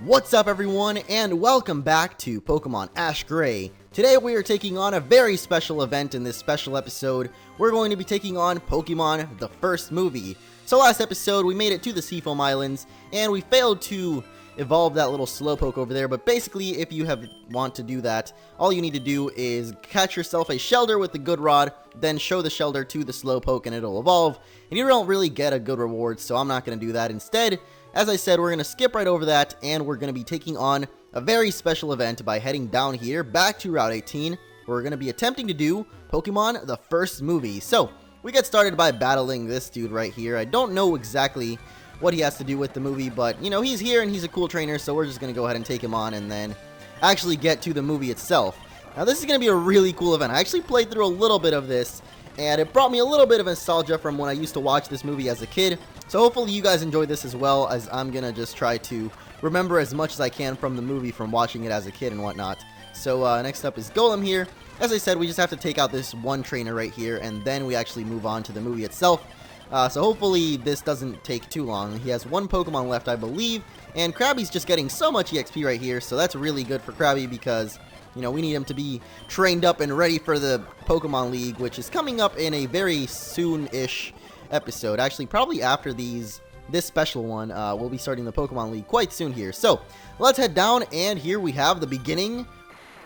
What's up everyone, and welcome back to Pokemon Ash Gray. Today we are taking on a very special event. In this special episode, we're going to be taking on Pokemon the first movie. So last episode we made it to the Seafoam Islands, and we failed to evolve that little Slowpoke over there, but basically if you want to do that, all you need to do is catch yourself a Shelter with the Good Rod, then show the Shelter to the Slowpoke and it'll evolve, and you don't really get a good reward, so I'm not going to do that. Instead, as I said, we're going to skip right over that, and we're going to be taking on a very special event by heading down here back to Route 18, where we're going to be attempting to do Pokemon the first movie. So, we get started by battling this dude right here. I don't know exactly what he has to do with the movie, but, you know, he's here and he's a cool trainer, so we're just going to go ahead and take him on and then actually get to the movie itself. Now, this is going to be a really cool event. I actually played through a little bit of this, and it brought me a little bit of nostalgia from when I used to watch this movie as a kid. So hopefully you guys enjoy this as well, as I'm going to just try to remember as much as I can from the movie from watching it as a kid and whatnot. So next up is Golem here. As I said, we just have to take out this one trainer right here, and then we actually move on to the movie itself. So hopefully this doesn't take too long. He has one Pokemon left, I believe, and Krabby's just getting so much EXP right here, so that's really good for Krabby because, you know, we need him to be trained up and ready for the Pokemon League, which is coming up in a very soon-ish episode. Actually, probably after this special one, we'll be starting the Pokemon League quite soon here. So, let's head down, and here we have the beginning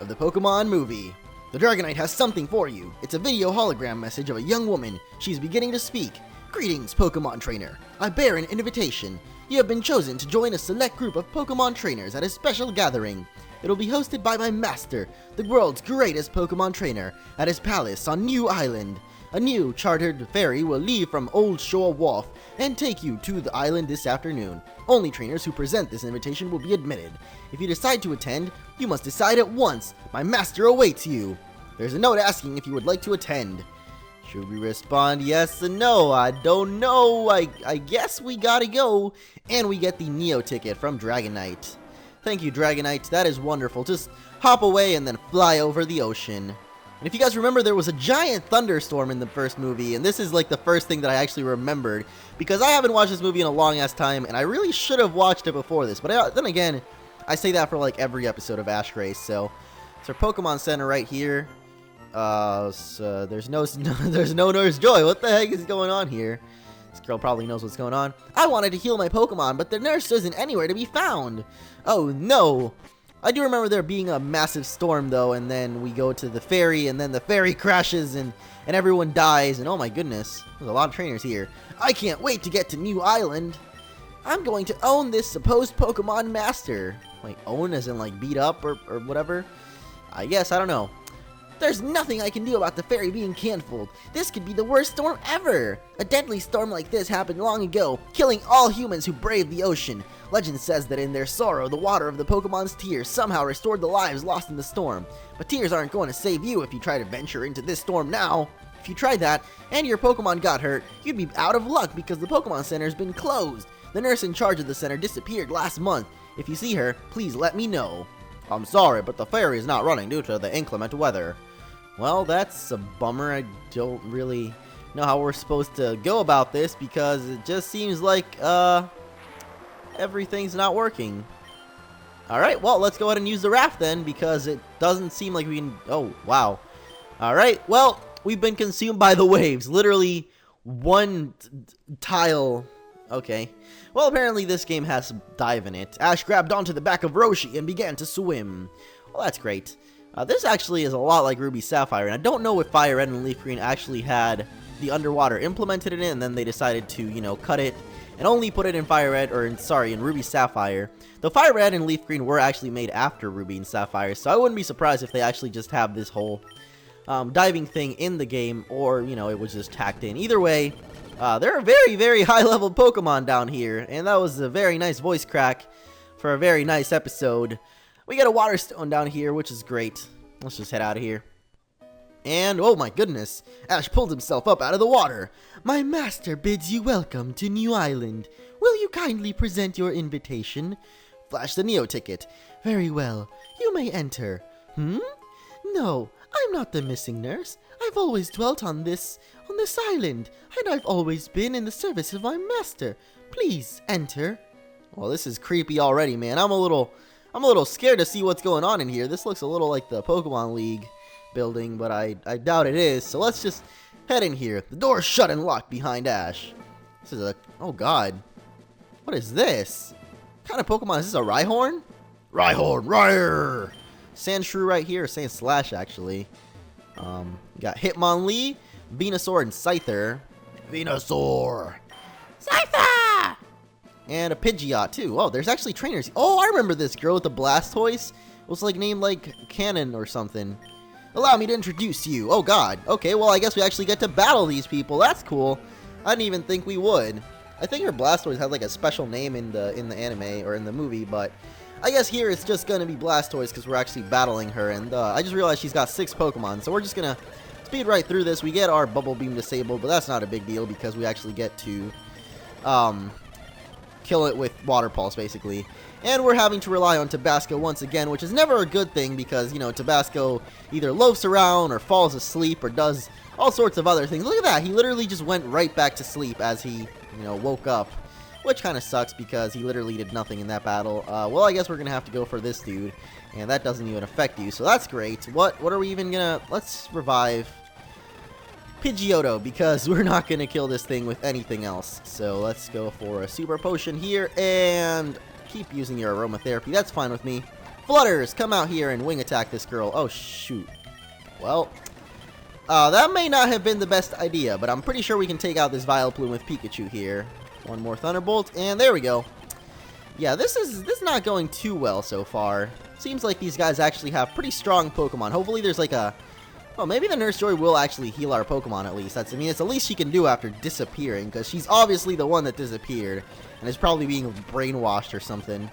of the Pokemon movie. The Dragonite has something for you. It's a video hologram message of a young woman. She's beginning to speak. Greetings, Pokemon Trainer. I bear an invitation. You have been chosen to join a select group of Pokemon trainers at a special gathering. It'll be hosted by my master, the world's greatest Pokemon trainer, at his palace on New Island. A new chartered ferry will leave from Old Shore Wharf and take you to the island this afternoon. Only trainers who present this invitation will be admitted. If you decide to attend, you must decide at once. My master awaits you. There's a note asking if you would like to attend. Should we respond yes and no? I don't know. I guess we gotta go. And we get the Neo ticket from Dragonite. Thank you, Dragonite. That is wonderful. Just hop away and then fly over the ocean. And if you guys remember, there was a giant thunderstorm in the first movie, and this is like the first thing that I actually remembered, because I haven't watched this movie in a long ass time, and I really should have watched it before this, but then again, I say that for like every episode of Ash Gray. So it's our Pokemon Center right here. So there's no Nurse Joy. What the heck is going on here? This girl probably knows what's going on. I wanted to heal my Pokemon, but the nurse isn't anywhere to be found. Oh no. I do remember there being a massive storm though, and then we go to the ferry, and then the ferry crashes, and everyone dies, and oh my goodness, there's a lot of trainers here. I can't wait to get to New Island. I'm going to own this supposed Pokemon master. Like, own as in like beat up or whatever? I guess, I don't know. There's nothing I can do about the ferry being canceled. This could be the worst storm ever. A deadly storm like this happened long ago, killing all humans who braved the ocean. Legend says that in their sorrow, the water of the Pokemon's tears somehow restored the lives lost in the storm. But tears aren't going to save you if you try to venture into this storm now. If you tried that, and your Pokemon got hurt, you'd be out of luck because the Pokemon Center's been closed. The nurse in charge of the center disappeared last month. If you see her, please let me know. I'm sorry, but the ferry is not running due to the inclement weather. Well, that's a bummer. I don't really know how we're supposed to go about this, because it just seems like, everything's not working. Alright, well, let's go ahead and use the raft then, because it doesn't seem like we can... Oh, wow. Alright, well, we've been consumed by the waves. Literally one tile. Okay. Well, apparently this game has dive in it. Ash grabbed onto the back of Roshi and began to swim. Well, that's great. This actually is a lot like Ruby Sapphire, and I don't know if Fire Red and Leaf Green actually had the underwater implemented in it, and then they decided to, you know, cut it and only put it in Fire Red, or in Ruby Sapphire. The Fire Red and Leaf Green were actually made after Ruby and Sapphire, so I wouldn't be surprised if they actually just have this whole diving thing in the game, or, you know, it was just tacked in. Either way, there are very, very high-level Pokemon down here, and that was a very nice voice crack for a very nice episode. We got a water stone down here, which is great. Let's just head out of here. And, oh my goodness, Ash pulled himself up out of the water. My master bids you welcome to New Island. Will you kindly present your invitation? Flash the Neo ticket. Very well, you may enter. No, I'm not the missing nurse. I've always dwelt on this island, and I've always been in the service of my master. Please enter. Well, this is creepy already, man. I'm a little scared to see what's going on in here. This looks a little like the Pokemon League building, but I doubt it is. So let's just head in here. The door is shut and locked behind Ash. This is a... oh, God. What is this? What kind of Pokemon is this? A Rhyhorn? Rhyhorn, Rhyre! Sandshrew right here. Sandslash, actually. Got Hitmonlee, Venusaur, and Scyther. Venusaur! Scyther! And a Pidgeot, too. Oh, there's actually trainers. Oh, I remember this girl with the Blastoise. It was, like, named, like, Cannon or something. Allow me to introduce you. Oh, God. Okay, well, I guess we actually get to battle these people. That's cool. I didn't even think we would. I think her Blastoise had, like, a special name in the anime or in the movie, but I guess here it's just going to be Blastoise because we're actually battling her. And I just realized she's got 6 Pokemon, so we're just going to speed right through this. We get our Bubble Beam disabled, but that's not a big deal because we actually get to kill it with Water Pulse, basically. And we're having to rely on Tabasco once again, which is never a good thing because, you know, Tabasco either loafs around or falls asleep or does all sorts of other things. Look at that. He literally just went right back to sleep as he, you know, woke up, which kind of sucks because he literally did nothing in that battle. Well, I guess we're going to have to go for this dude, and that doesn't even affect you, so that's great. What are we even going to... let's revive Pidgeotto, because we're not going to kill this thing with anything else. So let's go for a Super Potion here, and keep using your Aromatherapy. That's fine with me. Flutters, come out here and wing attack this girl. Oh, shoot. Well, that may not have been the best idea, but I'm pretty sure we can take out this Vileplume with Pikachu here. One more Thunderbolt, and there we go. Yeah, this is not going too well so far. Seems like these guys actually have pretty strong Pokemon. Hopefully there's like a... well, maybe the Nurse Joy will actually heal our Pokemon at least. I mean, it's the least she can do after disappearing, because she's obviously the one that disappeared, and is probably being brainwashed or something.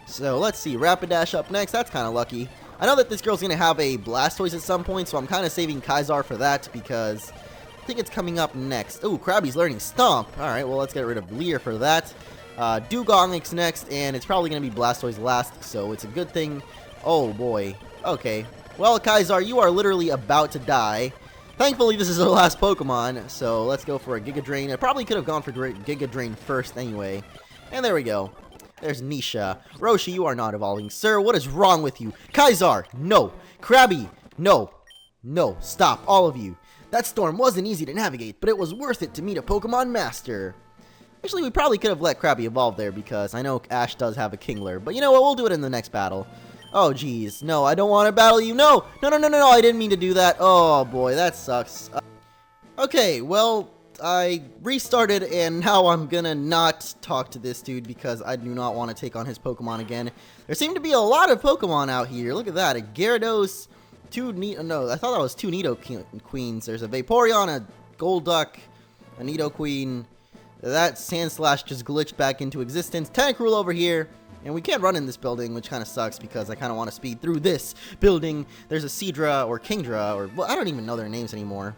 So, let's see. Rapidash up next. That's kind of lucky. I know that this girl's going to have a Blastoise at some point, so I'm kind of saving Kai'Zar for that, because I think it's coming up next. Ooh, Krabby's learning Stomp. Alright, well, let's get rid of Leer for that. Dugong's next, and it's probably going to be Blastoise last, so it's a good thing. Oh, boy. Okay. Well, Kai'Zar, you are literally about to die. Thankfully, this is our last Pokemon, so let's go for a Giga Drain. I probably could have gone for Giga Drain first anyway. And there we go. There's Nisha. Roshi, you are not evolving. Sir, what is wrong with you? Kai'Zar, no. Krabby, no. No, stop, all of you. That storm wasn't easy to navigate, but it was worth it to meet a Pokemon Master. Actually, we probably could have let Krabby evolve there, because I know Ash does have a Kingler. But you know what, we'll do it in the next battle. Oh, geez. No, I don't want to battle you. No! No, no, no, no, no, I didn't mean to do that. Oh, boy, that sucks. Okay, well, I restarted, and now I'm gonna not talk to this dude because I do not want to take on his Pokemon again. There seem to be a lot of Pokemon out here. Look at that. A Gyarados, two I thought that was 2 Nidoqueens. There's a Vaporeon, a Golduck, a Nidoqueen. That Sandslash just glitched back into existence. Tentacruel over here. And we can't run in this building, which kind of sucks because I kind of want to speed through this building. There's a Seadra or Kingdra, or well, I don't even know their names anymore.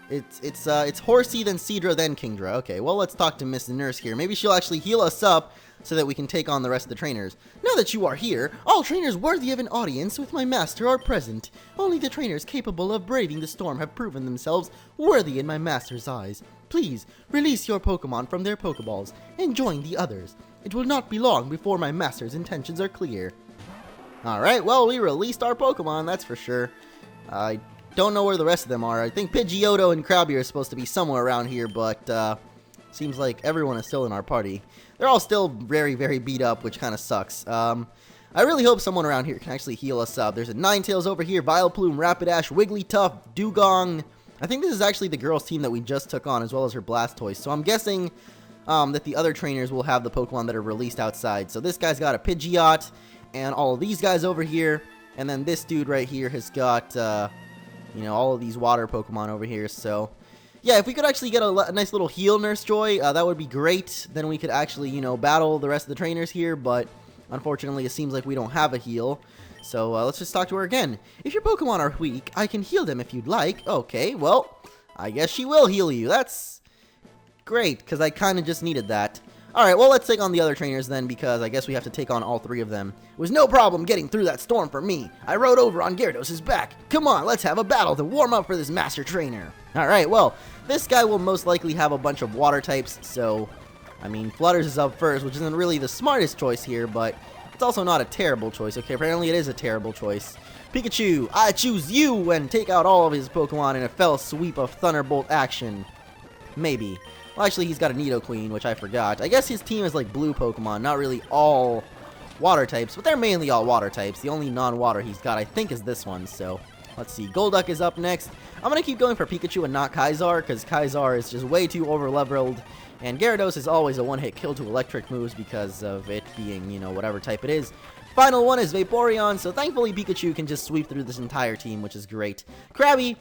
It's Horsey, then Seadra, then Kingdra. Okay, well, let's talk to Miss Nurse here. Maybe she'll actually heal us up so that we can take on the rest of the trainers. Now that you are here, all trainers worthy of an audience with my master are present. Only the trainers capable of braving the storm have proven themselves worthy in my master's eyes. Please, release your Pokemon from their Pokeballs and join the others. It will not be long before my master's intentions are clear. Alright, well, we released our Pokemon, that's for sure. I don't know where the rest of them are. I think Pidgeotto and Krabby are supposed to be somewhere around here, but seems like everyone is still in our party. They're all still very, very beat up, which kind of sucks. I really hope someone around here can actually heal us up. There's a Ninetales over here, Vileplume, Rapidash, Wigglytuff, Dugong. I think this is actually the girls' team that we just took on, as well as her Blastoise. So I'm guessing that the other trainers will have the Pokemon that are released outside. So this guy's got a Pidgeot, and all of these guys over here, and then this dude right here has got, you know, all of these water Pokemon over here. So, yeah, if we could actually get a nice little heal, Nurse Joy, that would be great. Then we could actually, you know, battle the rest of the trainers here, but unfortunately it seems like we don't have a heal. So, let's just talk to her again. If your Pokemon are weak, I can heal them if you'd like. Okay, well, I guess she will heal you. That's great, because I kind of just needed that. Alright, well, let's take on the other trainers then, because I guess we have to take on all 3 of them. It was no problem getting through that storm for me. I rode over on Gyarados' back. Come on, let's have a battle to warm up for this master trainer. Alright, well, this guy will most likely have a bunch of water types, so I mean, Flutters is up first, which isn't really the smartest choice here, but it's also not a terrible choice. Okay, apparently it is a terrible choice. Pikachu, I choose you, and take out all of his Pokemon in a fell sweep of Thunderbolt action. Maybe. Well, actually, he's got a Nidoqueen, which I forgot. I guess his team is like blue Pokemon, not really all water types, but they're mainly all water types. The only non-water he's got, I think, is this one, so let's see. Golduck is up next. I'm going to keep going for Pikachu and not Kaizar, because Kaizar is just way too over-leveled, and Gyarados is always a one-hit kill to electric moves because of it being, you know, whatever type it is. Final one is Vaporeon, so thankfully Pikachu can just sweep through this entire team, which is great. Krabby,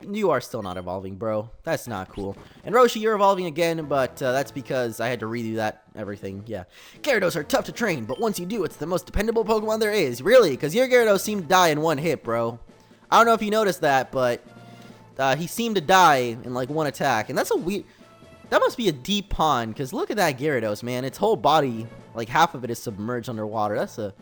you are still not evolving, bro. That's not cool. And Roshi, you're evolving again, but that's because I had to redo that everything. Yeah. Gyarados are tough to train, but once you do, it's the most dependable Pokemon there is. Really, because your Gyarados seemed to die in one hit, bro. I don't know if you noticed that, but he seemed to die in like one attack, and that's a weird... That must be a deep pond, because look at that Gyarados, man. Its whole body, like half of it is submerged underwater. That's a...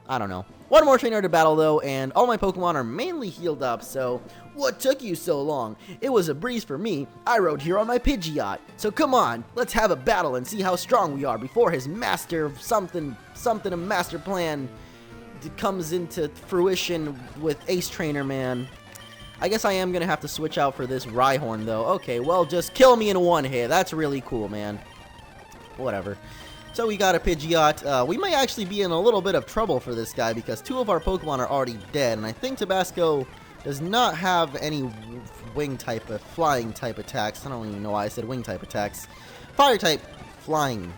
I don't know. One more trainer to battle, though, and all my Pokemon are mainly healed up, so... What took you so long? It was a breeze for me. I rode here on my Pidgeot. So come on, let's have a battle and see how strong we are before his master something, a master plan comes into fruition with Ace Trainer, man. I guess I am going to have to switch out for this Rhyhorn, though. Okay, well, just kill me in one hit. That's really cool, man. Whatever. So we got a Pidgeot. We might actually be in a little bit of trouble for this guy because two of our Pokemon are already dead, and I think Tabasco does not have any wing type of flying type attacks. I don't even know why I said wing type attacks. Fire type, flying.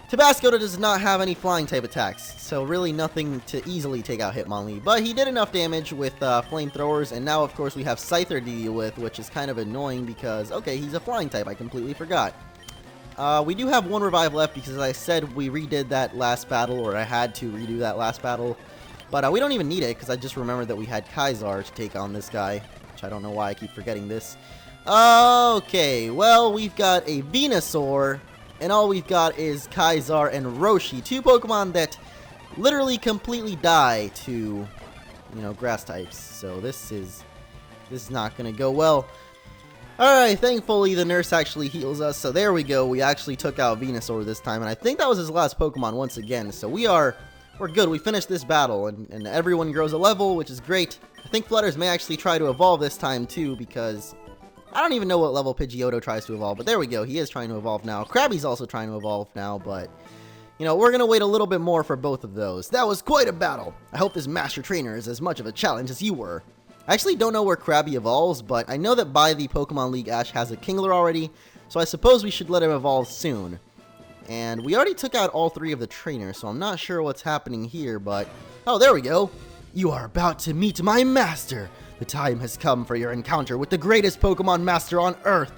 Tabasco does not have any flying type attacks, so really nothing to easily take out Hitmonlee. But he did enough damage with flamethrowers, and now of course we have Scyther to deal with, which is kind of annoying because, okay, he's a flying type, I completely forgot. We do have one revive left because, as I said, we redid that last battle, or I had to redo that last battle. But we don't even need it because I just remembered that we had Kaizar to take on this guy, which I don't know why I keep forgetting this. Okay, well, we've got a Venusaur, and all we've got is Kaizar and Roshi, two Pokemon that literally completely die to, you know, grass types. So this is not going to go well. Alright, thankfully the nurse actually heals us, so there we go. We actually took out Venusaur this time, and I think that was his last Pokemon once again, so we're good. We finished this battle, and everyone grows a level, which is great. I think Flutters may actually try to evolve this time, too, because I don't even know what level Pidgeotto tries to evolve, but there we go. He is trying to evolve now. Krabby's also trying to evolve now, but, you know, we're going to wait a little bit more for both of those. That was quite a battle. I hope this Master Trainer is as much of a challenge as you were. I actually don't know where Krabby evolves, but I know that by the Pokemon League, Ash has a Kingler already, so I suppose we should let him evolve soon. And we already took out all three of the trainers, so I'm not sure what's happening here, but... Oh, there we go! You are about to meet my master! The time has come for your encounter with the greatest Pokemon Master on Earth!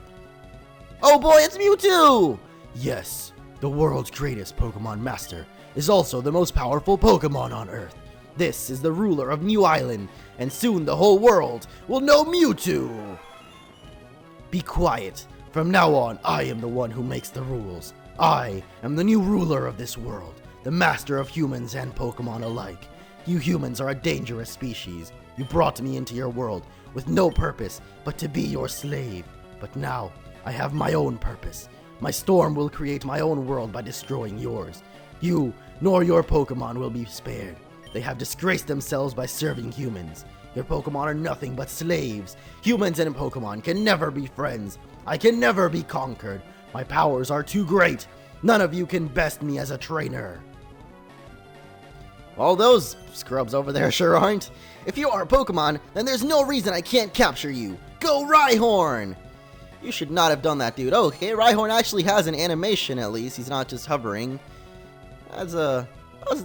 Oh boy, it's Mewtwo! Yes, the world's greatest Pokemon Master is also the most powerful Pokemon on Earth. This is the ruler of New Island, and soon the whole world will know Mewtwo! Be quiet. From now on, I am the one who makes the rules. I am the new ruler of this world, the master of humans and Pokemon alike. You humans are a dangerous species. You brought me into your world with no purpose but to be your slave. But now, I have my own purpose. My storm will create my own world by destroying yours. You, nor your Pokemon will be spared. They have disgraced themselves by serving humans. Your Pokemon are nothing but slaves. Humans and Pokemon can never be friends. I can never be conquered. My powers are too great. None of you can best me as a trainer. Well, those scrubs over there sure aren't. If you are a Pokemon, then there's no reason I can't capture you. Go Rhyhorn! You should not have done that, dude. Okay, Rhyhorn actually has an animation at least. He's not just hovering. That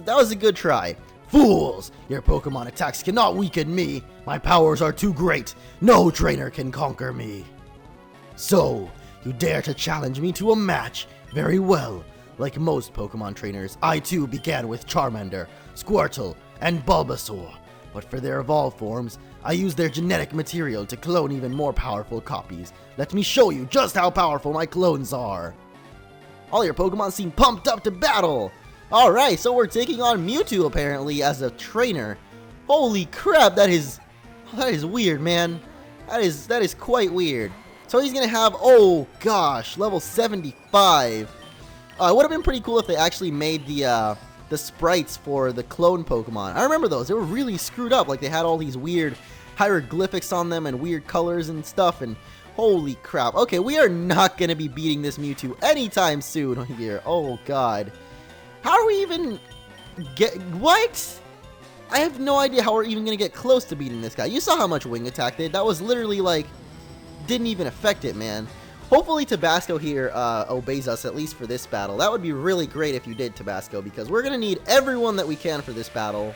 was a good try. Fools! Your Pokemon attacks cannot weaken me. My powers are too great. No trainer can conquer me. So, you dare to challenge me to a match? Very well. Like most Pokemon trainers, I too began with Charmander, Squirtle, and Bulbasaur. But for their evolved forms, I used their genetic material to clone even more powerful copies. Let me show you just how powerful my clones are. All your Pokemon seem pumped up to battle. Alright, so we're taking on Mewtwo apparently as a trainer. Holy crap, that is weird, man. That is quite weird. So he's gonna have, oh gosh, level 75. It would have been pretty cool if they actually made the sprites for the clone Pokemon. I remember those. They were really screwed up. Like, they had all these weird hieroglyphics on them and weird colors and stuff, and holy crap. Okay, we are not gonna be beating this Mewtwo anytime soon here. Oh god. How are we even what? I have no idea how we're even gonna get close to beating this guy. You saw how much Wing Attack did. That was literally like, didn't even affect it, man. Hopefully Tabasco here obeys us, at least for this battle. That would be really great if you did, Tabasco, because we're gonna need everyone that we can for this battle.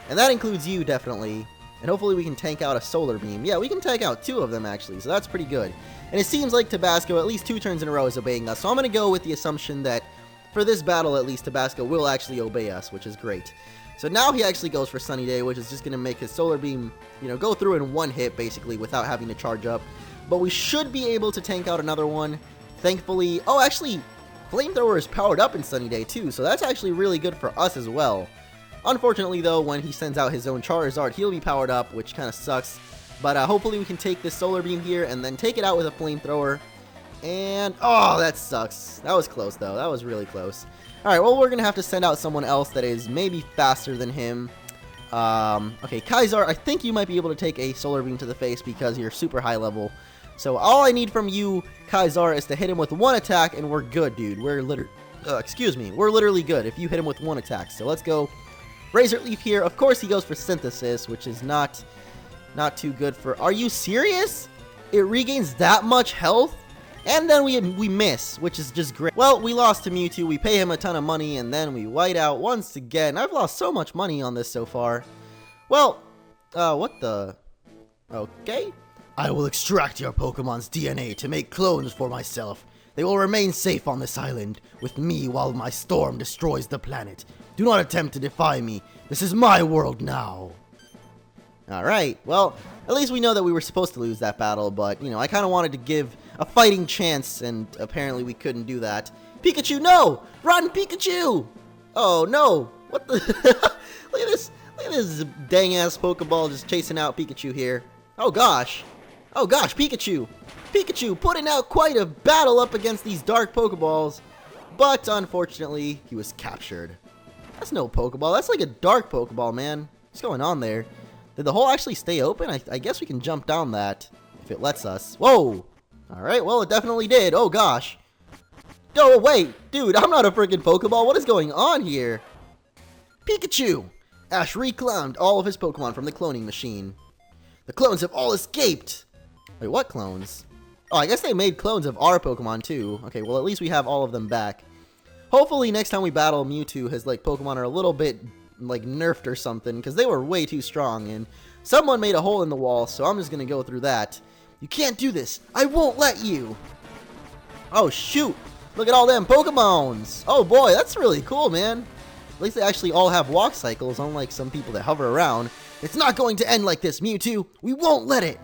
And that includes you, definitely. And hopefully we can tank out a Solar Beam. Yeah, we can tank out 2 of them, actually, so that's pretty good. And it seems like Tabasco, at least 2 turns in a row, is obeying us. So I'm gonna go with the assumption that, for this battle at least, Tabasco will actually obey us, which is great. So now he actually goes for Sunny Day, which is just gonna make his Solar Beam, you know, go through in one hit, basically, without having to charge up. But we should be able to tank out another one, thankfully. Oh, actually, Flamethrower is powered up in Sunny Day, too, so that's actually really good for us as well. Unfortunately, though, when he sends out his own Charizard, he'll be powered up, which kind of sucks. But hopefully we can take this Solar Beam here and then take it out with a Flamethrower. And, oh, that sucks. That was close, though. That was really close. Alright, well, we're going to have to send out someone else that is maybe faster than him. Okay, Kaiser, I think you might be able to take a Solar Beam to the face because you're super high level. So all I need from you, Kaiser, is to hit him with 1 attack, and we're good, dude. We're literally good if you hit him with 1 attack. So let's go. Razor Leaf here. Of course, he goes for Synthesis, which is not too good for... Are you serious? It regains that much health? And then we miss, which is just great. Well, we lost to Mewtwo. We pay him a ton of money, and then we white out once again. I've lost so much money on this so far. Well, what the... Okay. I will extract your Pokemon's DNA to make clones for myself. They will remain safe on this island with me while my storm destroys the planet. Do not attempt to defy me. This is my world now. Alright, well, at least we know that we were supposed to lose that battle, but, you know, I kind of wanted to give a fighting chance, and apparently we couldn't do that. Pikachu, no! Run, Pikachu! Oh, no! What the... Look at this dang-ass Pokeball just chasing out Pikachu here. Oh, gosh. Oh, gosh, Pikachu! Pikachu putting out quite a battle up against these dark Pokeballs, but unfortunately, he was captured. That's no Pokeball. That's like a dark Pokeball, man. What's going on there? Did the hole actually stay open? I guess we can jump down that if it lets us. Whoa! Alright, well, it definitely did. Oh, gosh. Oh, wait. Dude, I'm not a freaking Pokeball. What is going on here? Pikachu! Ash recloned all of his Pokemon from the cloning machine. The clones have all escaped! Wait, what clones? Oh, I guess they made clones of our Pokemon, too. Okay, well, at least we have all of them back. Hopefully, next time we battle Mewtwo, his, like, Pokemon are a little bit... like nerfed or something, because they were way too strong, and someone made a hole in the wall, so I'm just gonna go through that. You can't do this! I won't let you! Oh shoot! Look at all them Pokemons! Oh boy, that's really cool, man! At least they actually all have walk cycles, unlike some people that hover around. It's not going to end like this, Mewtwo! We won't let it!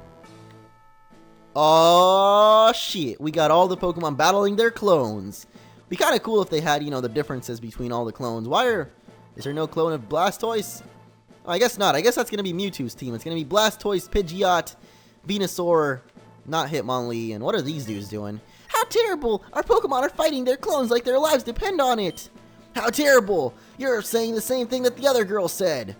Oh shit, we got all the Pokemon battling their clones. Be kind of cool if they had, you know, the differences between all the clones. Is there no clone of Blastoise? Oh, I guess not. I guess that's going to be Mewtwo's team. It's going to be Blastoise, Pidgeot, Venusaur, not Hitmonlee, and what are these dudes doing? How terrible! Our Pokemon are fighting their clones like their lives depend on it! How terrible! You're saying the same thing that the other girl said!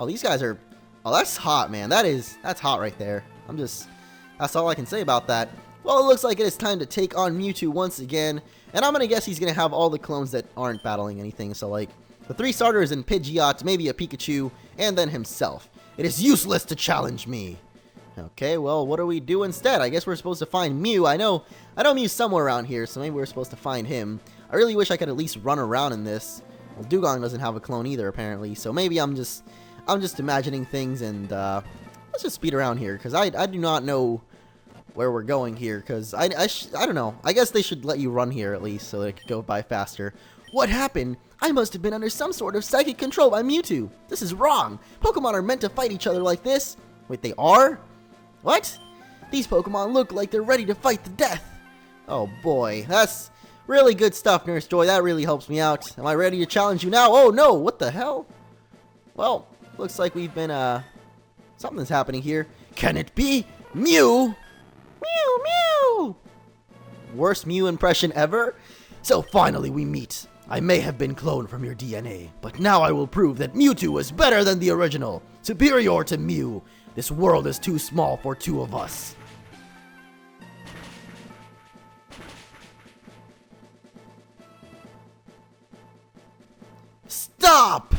Oh, these guys are... Oh, that's hot, man. That's hot right there. That's all I can say about that. Well, it looks like it is time to take on Mewtwo once again, and I'm going to guess he's going to have all the clones that aren't battling anything, so like... The 3 starters in Pidgeot, maybe a Pikachu, and then himself. It is useless to challenge me. Okay, well, what do we do instead? I guess we're supposed to find Mew. I know Mew's somewhere around here, so maybe we're supposed to find him. I really wish I could at least run around in this. Well, Dugong doesn't have a clone either, apparently, so maybe I'm just imagining things, and let's just speed around here, because I do not know where we're going here, because I don't know. I guess they should let you run here at least, so it could go by faster. What happened? I must have been under some sort of psychic control by Mewtwo. This is wrong. Pokemon are meant to fight each other like this. Wait, they are? What? These Pokemon look like they're ready to fight the death. Oh boy, that's really good stuff, Nurse Joy. That really helps me out. Am I ready to challenge you now? Oh no, what the hell? Well, looks like we've been, something's happening here. Can it be Mew? Mew, mew! Worst Mew impression ever? So finally we meet. I may have been cloned from your DNA, but now I will prove that Mewtwo is better than the original. Superior to Mew. This world is too small for two of us. Stop!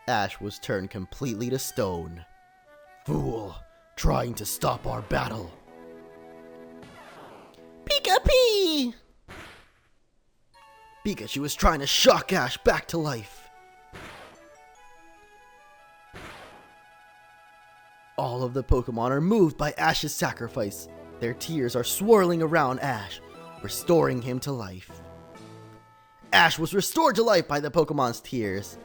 Ash was turned completely to stone. Fool, trying to stop our battle. Pika-Pee! Pikachu was trying to shock Ash back to life. All of the Pokemon are moved by Ash's sacrifice. Their tears are swirling around Ash, restoring him to life. Ash was restored to life by the Pokemon's tears.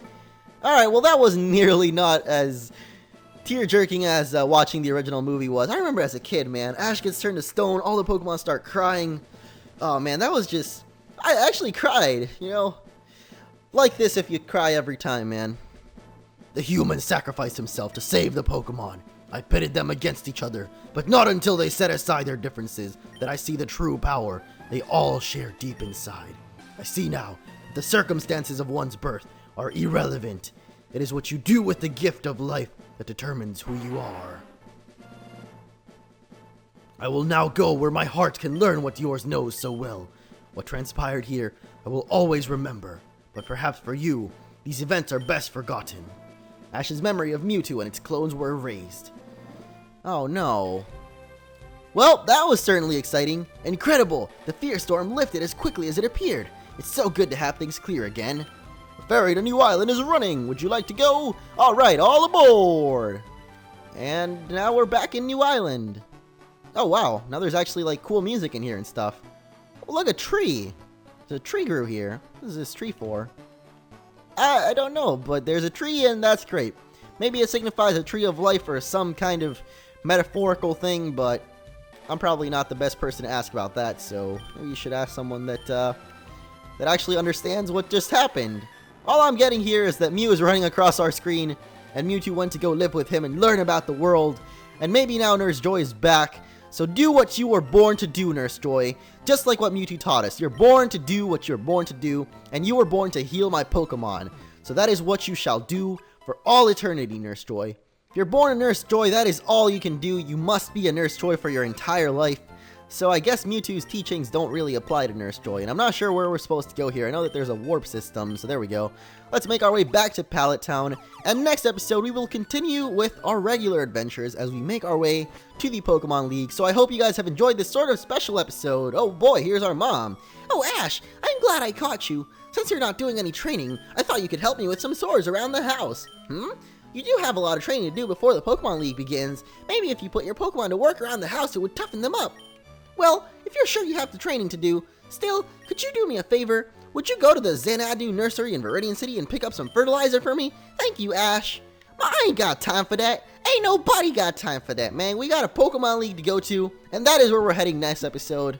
Alright, well that was nearly not as tear-jerking as watching the original movie was. I remember as a kid, man, Ash gets turned to stone, all the Pokemon start crying. Oh man, that was just... I actually cried, you know? Like this if you cry every time, man. The human sacrificed himself to save the Pokemon. I pitted them against each other, but not until they set aside their differences that I see the true power they all share deep inside. I see now that the circumstances of one's birth are irrelevant. It is what you do with the gift of life that determines who you are. I will now go where my heart can learn what yours knows so well. What transpired here, I will always remember, but perhaps for you, these events are best forgotten. Ash's memory of Mewtwo and its clones were erased. Oh no. Well, that was certainly exciting. Incredible! The fear storm lifted as quickly as it appeared. It's so good to have things clear again. The ferry to New Island is running. Would you like to go? Alright, all aboard! And now we're back in New Island. Oh wow, now there's actually like cool music in here and stuff. Oh, look, a tree. There's a tree grew here. What is this tree for? I don't know, but there's a tree and that's great. Maybe it signifies a tree of life or some kind of metaphorical thing, but I'm probably not the best person to ask about that, so maybe you should ask someone that actually understands what just happened. All I'm getting here is that Mew is running across our screen, and Mewtwo went to go live with him and learn about the world, and maybe now Nurse Joy is back. So do what you were born to do, Nurse Joy. Just like what Mewtwo taught us. You're born to do what you're born to do, and you were born to heal my Pokemon. So that is what you shall do for all eternity, Nurse Joy. If you're born a Nurse Joy, that is all you can do. You must be a Nurse Joy for your entire life. So I guess Mewtwo's teachings don't really apply to Nurse Joy, and I'm not sure where we're supposed to go here. I know that there's a warp system, so there we go. Let's make our way back to Pallet Town, and next episode we will continue with our regular adventures as we make our way to the Pokemon League. So I hope you guys have enjoyed this sort of special episode. Oh boy, here's our mom. Oh Ash, I'm glad I caught you. Since you're not doing any training, I thought you could help me with some chores around the house. You do have a lot of training to do before the Pokemon League begins. Maybe if you put your Pokemon to work around the house, it would toughen them up. Well, if you're sure you have the training to do, still, could you do me a favor? Would you go to the Xanadu Nursery in Viridian City and pick up some fertilizer for me? Thank you, Ash. I ain't got time for that. Ain't nobody got time for that, man. We got a Pokemon League to go to, and that is where we're heading next episode.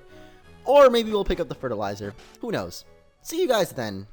Or maybe we'll pick up the fertilizer. Who knows? See you guys then.